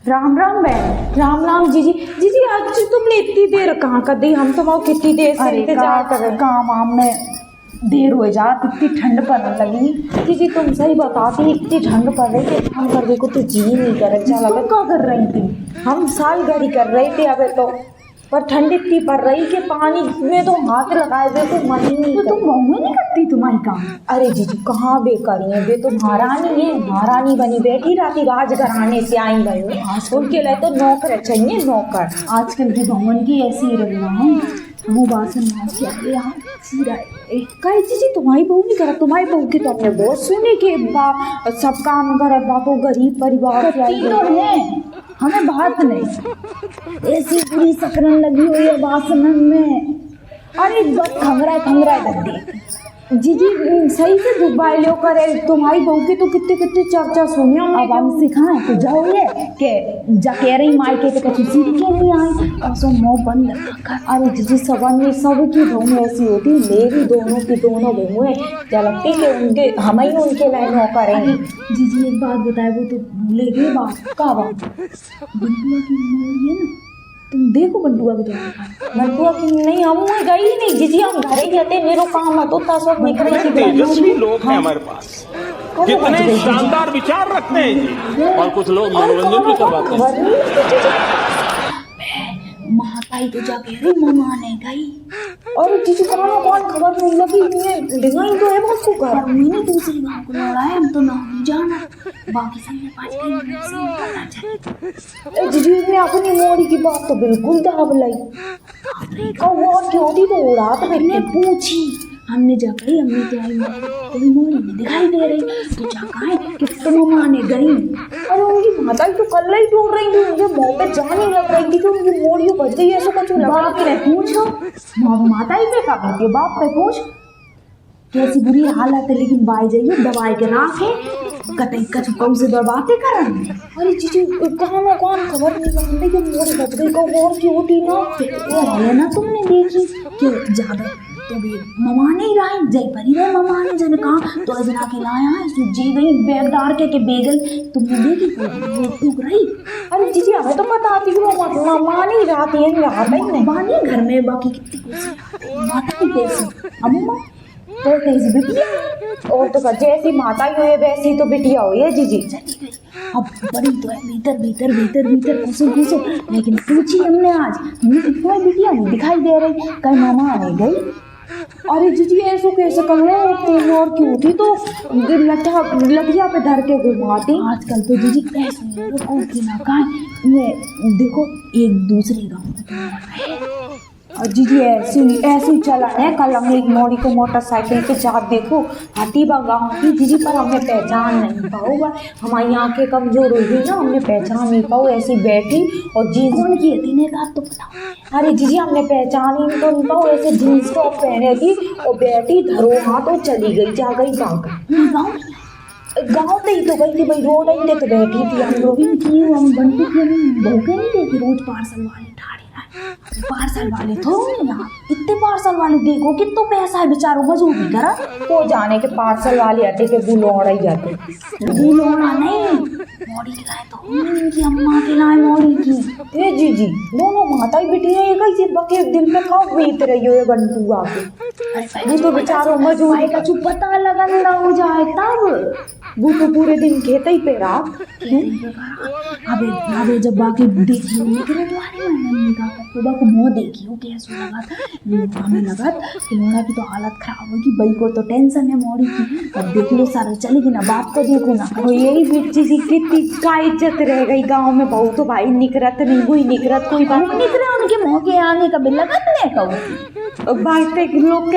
राम राम बहन। राम राम जीजी। जीजी आज तुमने इतनी देर कहाँ कर दी? हम तो वहाँ कितनी देर से इंतजार कर रहे हैं। काम वाम में देर हो जात, इतनी ठंड पड़ने लगी। जीजी तुम सही बताती, इतनी ठंड पड़ रही थी, काम करने को तो जी नहीं कर रहा। तुम क्या कर रही थी? हम साल घड़ी कर रहे थे अबे तो, पर ठंड इतनी पड़ रही कि पानी में तो हाथ लगाए हुए तो मन ही नहीं। तो तुम बहू में नहीं करती तुम्हारी काम? अरे जीजी कहाँ बेकारी है, वे तो महारानी है, महारानी बनी बैठी रहती, राजघराने से आई भाई। उनके लिए तो नौकर चाहिए, नौकर। आजकल की बहुन की ऐसी ही रही है। वो बासन मार के आगे यहाँ सीधा कहीं जीजी तुम्हारी बहू नहीं करा? तुम्हारी बहू की तो हमने बहुत सुने कि सब काम करे, बापो गरीब परिवार से आई तो है, हमें बात नहीं। ऐसी पूरी सकरन लगी हुई है बासनन में। अरे बस खंगरा दे जीजी सही से दुबाई लो करे। तुम्हारी बहू की तो कितने कितने चर्चा सुनी हमने। अब हम सिखाएं तो जाओ ये के जा कह रही मायके तो कछु सीख के नहीं आई और सो मुंह बंद कर। अरे जीजी सबकी बहू ऐसी होती, मेरी दोनों की दोनों बहू है, क्या लगती कि उनके हम ही उनके लाइन हो करेंगे। जीजी एक बात बताए, वो तो भूलेगी बात का बात। बंटुआ की मोड़ी है ना, तुम देखो बंटुआ की तो बंटुआ की नहीं, हम गई ही नहीं जीजी, हम घर ही जाते, मेरे काम तो सब निकल ही तेजस्वी लोग हैं हमारे पास, कितने शानदार विचार रखते हैं जी। और कुछ लोग मनोरंजन भी करवाते हैं। महाताई तो जाके रे ममा ने गई। और जीजी कौन खबर नहीं लगी है, डिजाइन तो है बहुत को कर। मैंने दूसरे गांव को लौड़ा है, हम तो ना नहीं जाना, बाकी सब ने पाँच कहीं से पता चले। जीजी ने अपनी मोड़ी की बात तो बिल्कुल दाब लाई। और क्यों थी तो रात मैंने पूछी, हमने जाकर अम्मी तो आई कोई मोड़ी नहीं दिखाई दे रही, तो जाकर कि तुम ममा ने गई। अरे उनकी माता तो कल ही ढूंढ रही थी, मुझे मुंह पे जान ही लग रही थी कि उनकी मोड़ियों बच गई, ऐसा कुछ लगा। बाप पे पूछो, माता ही पे का कहती, बाप पे पूछ कैसी बुरी हालत है। लेकिन बाई जाइए दवाई के राखे कतई कछु कम से दबाते करन। अरे जीजी कहाँ कौन खबर नहीं जानते कि मोड़ी बच गई, को और क्यों थी ना वो है ना, तुमने देखी कि ज्यादा तो भी ममा नहीं रहा जय परी रहे। ममा ने जन कहा तो अजना के लाया है जी गई बैग डार के बेगल, तुमने देखी टूक रही। अरे जीजी हमें तो पता थी कि वो ममा नहीं रहती है, नहीं बानी घर में बाकी कितनी कुर्सी माता की कैसी अम्मा तो कैसी बिटिया, और तो जैसी माता ही हुई वैसी तो बिटिया हुई है जीजी। अब बड़ी तो है भीतर घुसो। लेकिन पूछी हमने आज, कोई बिटिया नहीं दिखाई दे रही, कहीं मामा नहीं गई। अरे जीजी ऐसा कैसे कर रहे हो, और क्यों थी तो लठिया पे धर के घुमाती। आजकल तो जीजी ऐसे की ना कहा ये देखो एक दूसरे गाँव और जीजी ऐसी चला है। कल हमने एक मोड़ी को मोटरसाइकिल के साथ देखो हतीबा गाँव की जीजी, पर हमने पहचान नहीं पाओ, हमारी आंखें कमजोर हो गई ना, हमने पहचान नहीं पाओ, ऐसी बैठी और जीन्स की हती ने कहा तो पता। अरे जीजी हमने पहचान ही तो नहीं पाओ, ऐसे जीन्स टॉप पहने थी और बैठी धरो हाथ तो चली गई, जा गई गाँव पे ही तो गई थी भाई, रोड आई तो बैठी थी। हम लोग हम बंटू के बहू के नहीं देखी रोज पार्सल वाले ठाड़े पार्सल वाले थोड़े यहाँ इतने पार्सल वाले देखो कितना पैसा है बेचारों मजबूरी करा तो जाने के पार्सल वाले आते के बुलौड़ा ही जाते। बुलौड़ा नहीं मोड़ी खिलाए तो इनकी अम्मा खिलाए मोड़ी की। ये जीजी दोनों माता ही बेटी है, कैसे बके दिल पे खाओ बीत रही हो ये बंटू आके। वो तो बेचारों मजबूरी का चुप पता लगा हो जाए तब वो तो पूरे दिन खेते ही पे रहा। अबे जब बाकी देखी निकले द्वारे मैंने कहा सुबह को मुँह देखी हो कैसे लगा था, हमें लगा खिलौना की तो हालत खराब होगी, बई को तो टेंशन है मोड़ी की। अब देख लो सारा चलेगी ना, बाप को देखो ना। वो यही बेटी सी कितनी का इज्जत रह गई गाँव में, बहू तो भाई निकरत नहीं हुई, निकरत कोई बात निकले उनके मुँह के आने का बिल लगत नहीं कहूँ बात लोग